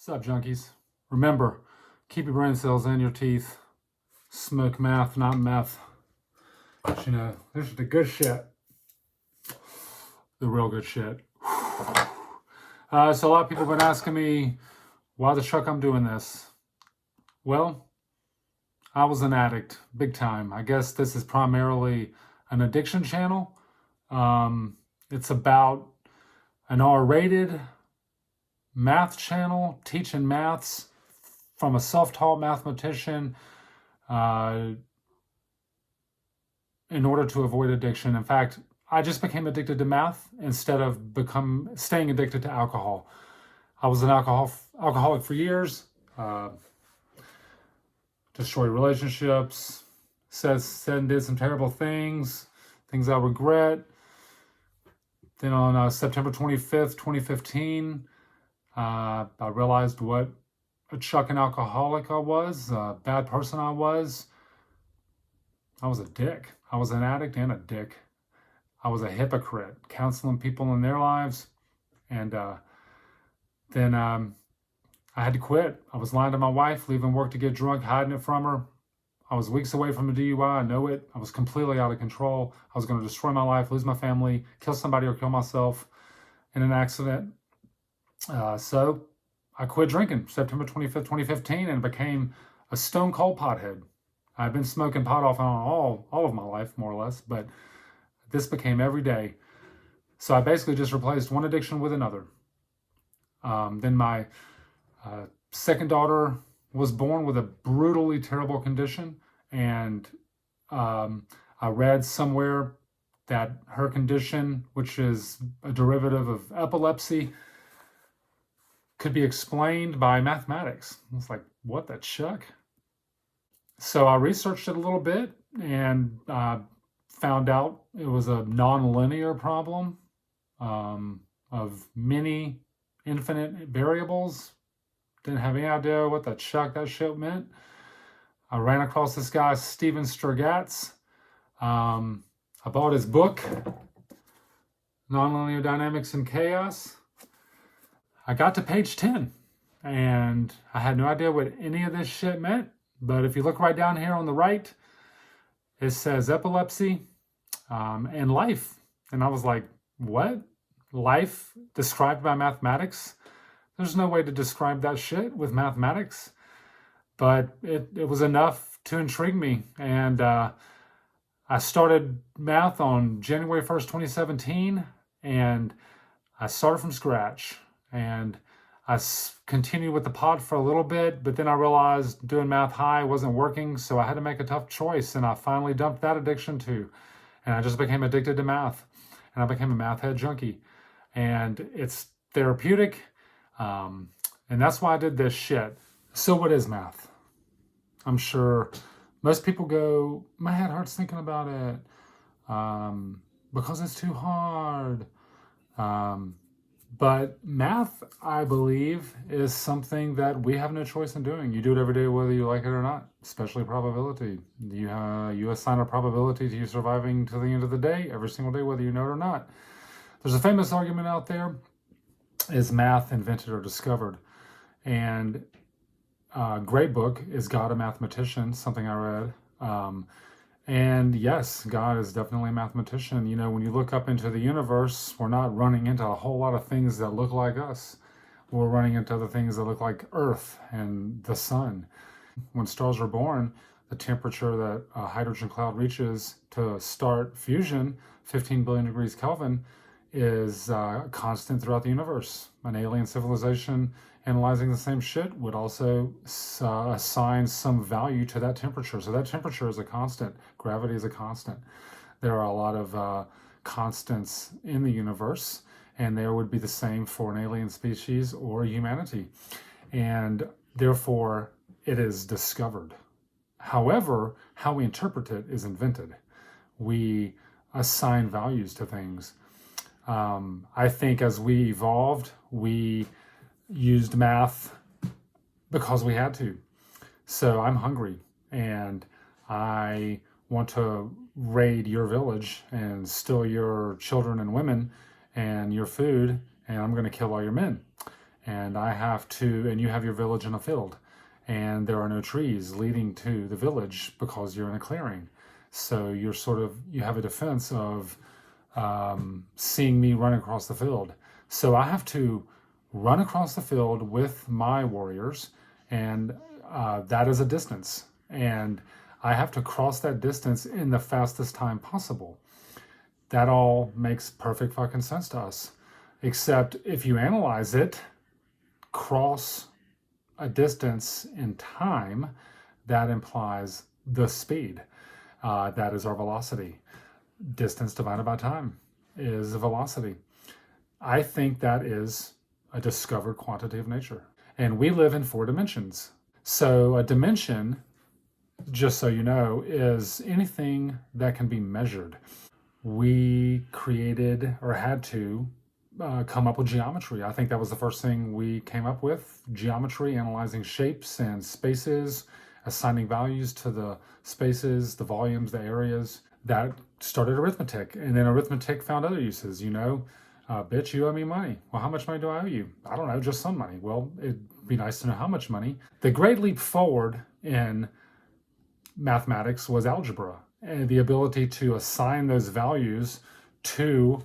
What's up, junkies? Remember, keep your brain cells in your teeth. Smoke math, not meth. But this is the good shit. The real good shit. So a lot of people have been asking me why the fuck I'm doing this. Well, I was an addict, big time. I guess this is primarily an addiction channel. It's about an R-rated math channel, teaching maths from a self-taught mathematician in order to avoid addiction. In fact, I just became addicted to math instead of staying addicted to alcohol. I was an alcoholic for years, destroyed relationships, said and did some terrible things I regret. Then on September 25th, 2015, I realized what a chucking alcoholic I was, a bad person I was. I was a dick. I was an addict and a dick. I was a hypocrite, counseling people in their lives. And then I had to quit. I was lying to my wife, leaving work to get drunk, hiding it from her. I was weeks away from a DUI. I know it. I was completely out of control. I was going to destroy my life, lose my family, kill somebody or kill myself in an accident. So I quit drinking September 25th, 2015 and became a stone cold pothead. I've been smoking pot off and on all of my life, more or less, but this became every day. So I basically just replaced one addiction with another. Then my second daughter was born with a brutally terrible condition, and I read somewhere that her condition, which is a derivative of epilepsy, could be explained by mathematics. It's like, what the chuck? So I researched it a little bit and found out it was a nonlinear problem of many infinite variables. Didn't have any idea what the chuck that shit meant. I ran across this guy, Steven Sturgatz. I bought his book, Nonlinear Dynamics and Chaos. I got to page 10, and I had no idea what any of this shit meant. But if you look right down here on the right, it says epilepsy and life. And I was like, what? Life described by mathematics? There's no way to describe that shit with mathematics. But it was enough to intrigue me. And I started math on January 1st, 2017. And I started from scratch. And I continued with the pod for a little bit, but then I realized doing math high wasn't working, so I had to make a tough choice, and I finally dumped that addiction too. And I just became addicted to math, and I became a math head junkie. And it's therapeutic, and that's why I did this shit. So what is math? I'm sure most people go, my head hurts thinking about it, because it's too hard. But math, I believe, is something that we have no choice in doing. You do it every day whether you like it or not, especially probability. You assign a probability to you surviving to the end of the day, every single day, whether you know it or not. There's a famous argument out there, is math invented or discovered? And a great book is God, a Mathematician, something I read. And yes, God is definitely a mathematician. You know, when you look up into the universe, we're not running into a whole lot of things that look like us. We're running into other things that look like Earth and the sun. When stars are born, the temperature that a hydrogen cloud reaches to start fusion, 15 billion degrees Kelvin, is constant throughout the universe. An alien civilization analyzing the same shit would also assign some value to that temperature. So that temperature is a constant. Gravity is a constant. There are a lot of constants in the universe, and there would be the same for an alien species or humanity. And therefore, it is discovered. However, how we interpret it is invented. We assign values to things. I think as we evolved, we used math because we had to. So I'm hungry and I want to raid your village and steal your children and women and your food, and I'm going to kill all your men. and and you have your village in a field, and there are no trees leading to the village because you're in a clearing. So you have a defense of seeing me run across the field. So I have to run across the field with my warriors, and that is a distance. And I have to cross that distance in the fastest time possible. That all makes perfect fucking sense to us. Except if you analyze it, cross a distance in time, that implies the speed. That is our velocity. Distance divided by time is the velocity. I think that is a discovered quantity of nature. And we live in 4 dimensions. So a dimension, just so you know, is anything that can be measured. We created or had to come up with geometry. I think that was the first thing we came up with. Geometry, analyzing shapes and spaces, assigning values to the spaces, the volumes, the areas. That started arithmetic. And then arithmetic found other uses. Bitch, you owe me money. Well, how much money do I owe you? I don't know, just some money. Well, it'd be nice to know how much money. The great leap forward in mathematics was algebra, and the ability to assign those values to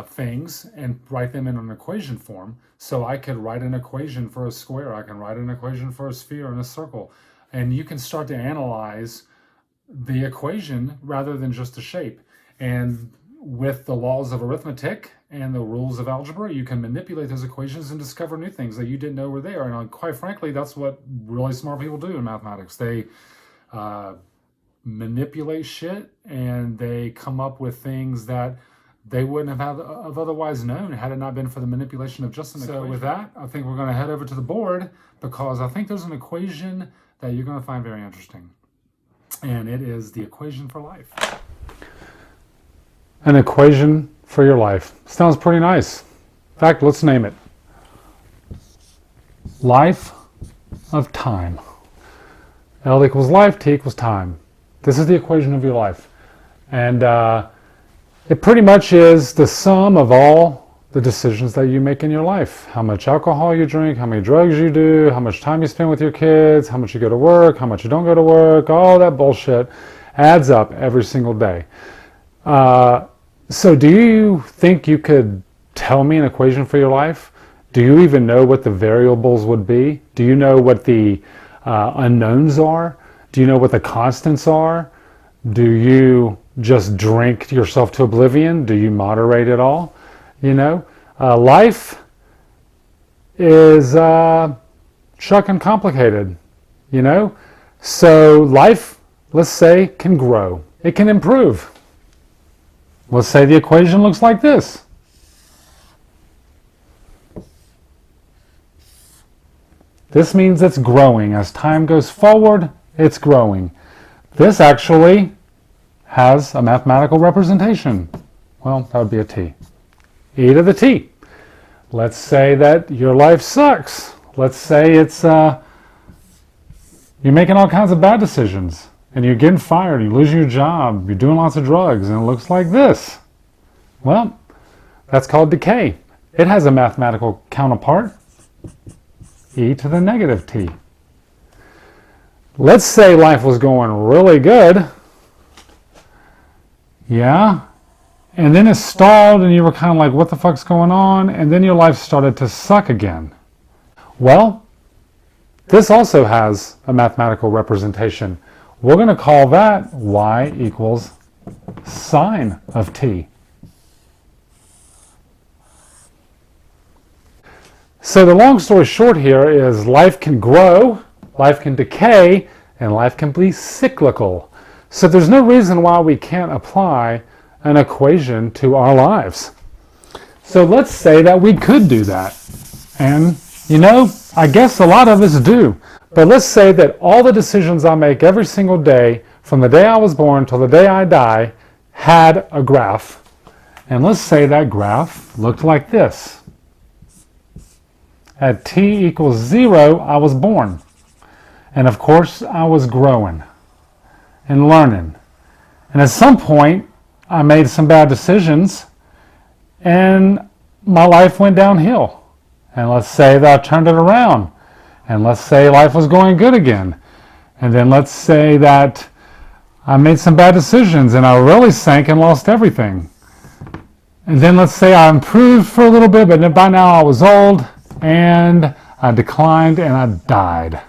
things and write them in an equation form. So I could write an equation for a square, I can write an equation for a sphere and a circle, and you can start to analyze the equation rather than just the shape. And with the laws of arithmetic and the rules of algebra, you can manipulate those equations and discover new things that you didn't know were there. And quite frankly, that's what really smart people do in mathematics. They manipulate shit, and they come up with things that they wouldn't have otherwise known had it not been for the manipulation of just an equation. So with that, I think we're going to head over to the board, because I think there's an equation that you're going to find very interesting. And it is the equation for life. An equation for your life. Sounds pretty nice. In fact, let's name it. Life of time. L equals life, T equals time. This is the equation of your life. And it pretty much is the sum of all the decisions that you make in your life. How much alcohol you drink, how many drugs you do, how much time you spend with your kids, how much you go to work, how much you don't go to work, all that bullshit adds up every single day. So do you think you could tell me an equation for your life? Do you even know what the variables would be? Do you know what the unknowns are? Do you know what the constants are? Do you just drink yourself to oblivion? Do you moderate it all? Life is chucking complicated, So life, let's say, can grow. It can improve. Let's say the equation looks like this. This means it's growing. As time goes forward, it's growing. This actually has a mathematical representation. Well, that would be a t. E to the t. Let's say that your life sucks. Let's say it's you're making all kinds of bad decisions, and you're getting fired, you're losing your job, you're doing lots of drugs, and it looks like this. Well, that's called decay. It has a mathematical counterpart, e to the negative t. Let's say life was going really good, yeah, and then it stalled and you were kind of like, what the fuck's going on? And then your life started to suck again. Well, this also has a mathematical representation. We're going to call that y equals sine of t. So the long story short here is life can grow, life can decay, and life can be cyclical. So there's no reason why we can't apply an equation to our lives. So let's say that we could do that. And, I guess a lot of us do. But let's say that all the decisions I make every single day, from the day I was born till the day I die, had a graph. And let's say that graph looked like this. At t equals 0, I was born. And of course, I was growing and learning. And at some point, I made some bad decisions, and my life went downhill. And let's say that I turned it around. And let's say life was going good again. And then let's say that I made some bad decisions and I really sank and lost everything. And then let's say I improved for a little bit, but by now I was old and I declined and I died.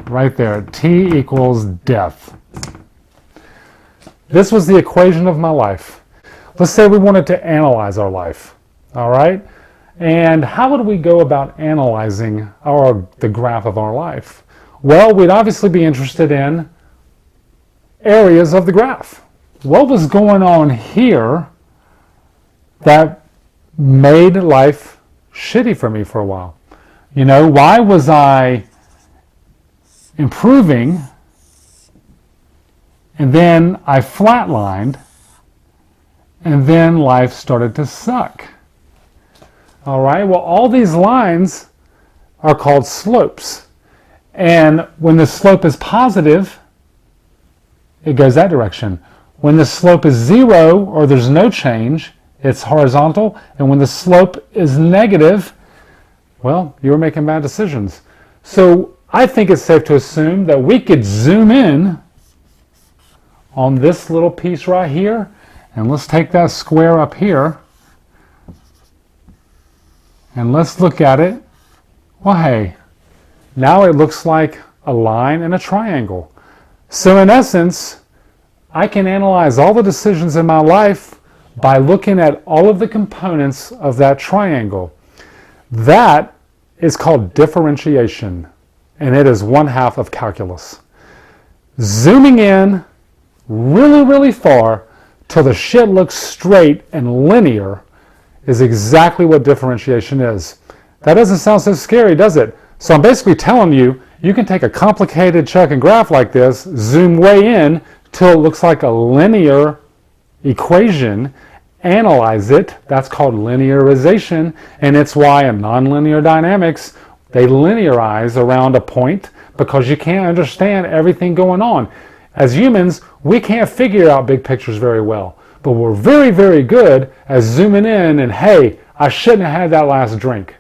Right there, T equals death. This was the equation of my life. Let's say we wanted to analyze our life, all right? And how would we go about analyzing the graph of our life? Well, we'd obviously be interested in areas of the graph. What was going on here that made life shitty for me for a while? You know, why was I improving and then I flatlined and then life started to suck? All right, well, all these lines are called slopes. And when the slope is positive, it goes that direction. When the slope is 0 or there's no change, it's horizontal. And when the slope is negative, well, you were making bad decisions. So I think it's safe to assume that we could zoom in on this little piece right here. And let's take that square up here. And let's look at it. Well, hey, now it looks like a line and a triangle. So in essence, I can analyze all the decisions in my life by looking at all of the components of that triangle. That is called differentiation, and it is 1/2 of calculus. Zooming in really, really far till the shit looks straight and linear is exactly what differentiation is. That doesn't sound so scary, does it? So I'm basically telling you, you can take a complicated chunk and graph like this, zoom way in till it looks like a linear equation, analyze it. That's called linearization, and it's why in nonlinear dynamics, they linearize around a point because you can't understand everything going on. As humans, we can't figure out big pictures very well. But we're very, very good at zooming in and, hey, I shouldn't have had that last drink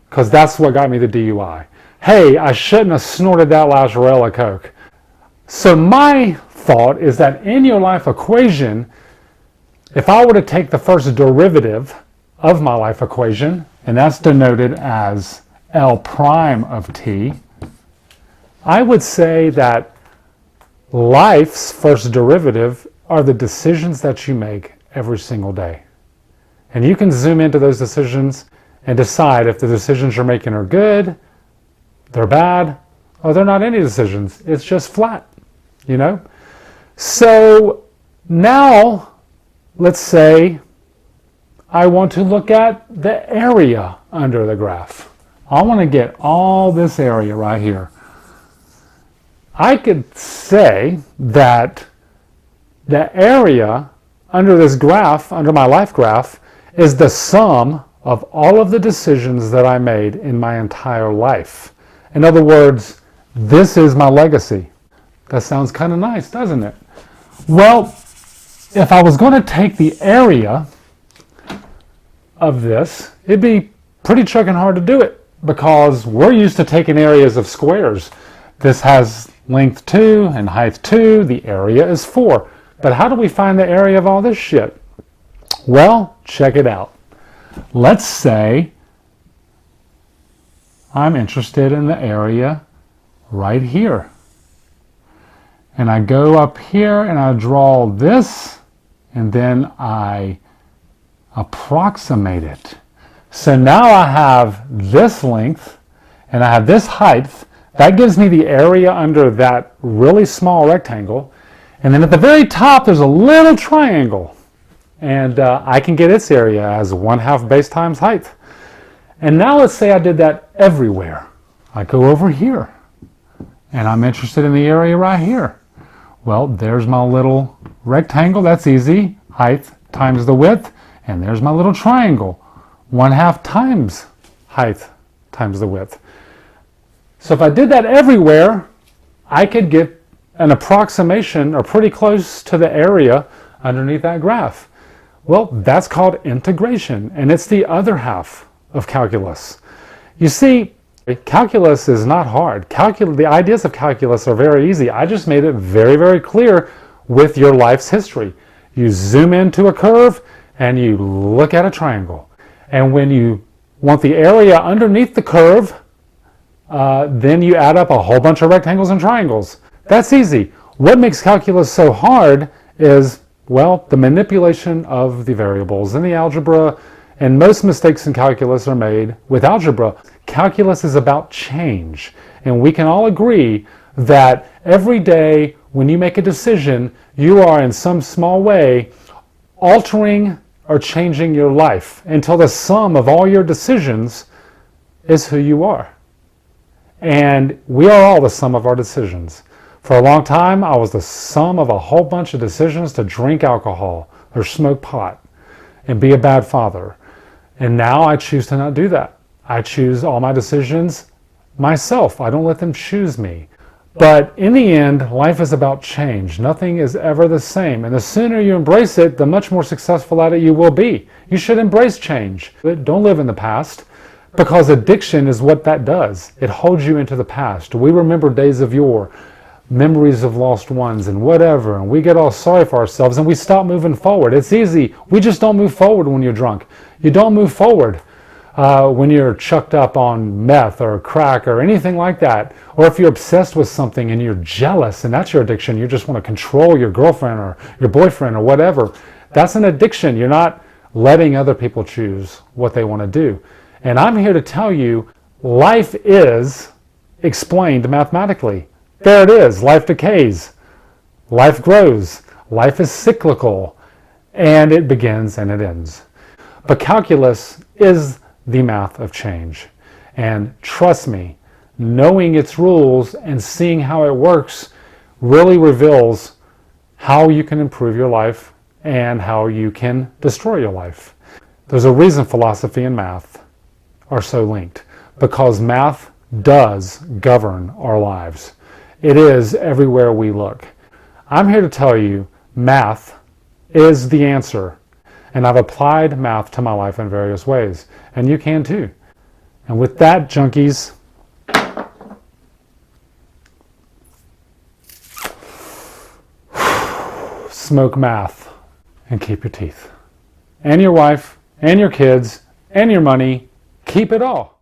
because that's what got me the DUI. Hey, I shouldn't have snorted that last rail of Coke. So my thought is that in your life equation, if I were to take the first derivative of my life equation, and that's denoted as L prime of t, I would say that life's first derivative are the decisions that you make every single day. And you can zoom into those decisions and decide if the decisions you're making are good, they're bad, or they're not any decisions. It's just flat, you know? So now, let's say I want to look at the area under the graph. I want to get all this area right here. I could say that the area under this graph, under my life graph, is the sum of all of the decisions that I made in my entire life. In other words, this is my legacy. That sounds kind of nice, doesn't it? Well, if I was going to take the area of this, it'd be pretty chucking hard to do it because we're used to taking areas of squares. This has length 2 and height 2. The area is 4. But how do we find the area of all this shit? Well, check it out. Let's say I'm interested in the area right here. And I go up here and I draw this, and then I approximate it. So now I have this length and I have this height. That gives me the area under that really small rectangle. And then at the very top, there's a little triangle. And I can get its area as 1/2 base times height. And now let's say I did that everywhere. I go over here. And I'm interested in the area right here. Well, there's my little rectangle. That's easy. Height times the width. And there's my little triangle. 1/2 times height times the width. So if I did that everywhere, I could get an approximation or pretty close to the area underneath that graph. Well, that's called integration, and it's the other half of calculus. You see, calculus is not hard. The ideas of calculus are very easy. I just made it very, very clear with your life's history. You zoom into a curve and you look at a triangle. And when you want the area underneath the curve, then you add up a whole bunch of rectangles and triangles. That's easy. What makes calculus so hard is, well, the manipulation of the variables in the algebra, and most mistakes in calculus are made with algebra. Calculus is about change, and we can all agree that every day when you make a decision, you are in some small way altering or changing your life until the sum of all your decisions is who you are. And we are all the sum of our decisions. For a long time, I was the sum of a whole bunch of decisions to drink alcohol or smoke pot and be a bad father. And now I choose to not do that. I choose all my decisions myself. I don't let them choose me. But in the end, life is about change. Nothing is ever the same. And the sooner you embrace it, the much more successful at it you will be. You should embrace change. Don't live in the past, because addiction is what that does. It holds you into the past. We remember days of yore, memories of lost ones and whatever, and we get all sorry for ourselves and we stop moving forward. It's easy. We just don't move forward when you're drunk. You don't move forward when you're chucked up on meth or crack or anything like that. Or if you're obsessed with something and you're jealous and that's your addiction, you just want to control your girlfriend or your boyfriend or whatever. That's an addiction. You're not letting other people choose what they want to do. And I'm here to tell you, life is explained mathematically. There it is. Life decays. Life grows. Life is cyclical. And it begins and it ends. But calculus is the math of change. And trust me, knowing its rules and seeing how it works really reveals how you can improve your life and how you can destroy your life. There's a reason philosophy and math are so linked, because math does govern our lives. It is everywhere we look. I'm here to tell you, math is the answer. And I've applied math to my life in various ways. And you can too. And with that, junkies, smoke math and keep your teeth. And your wife, and your kids, and your money. Keep it all.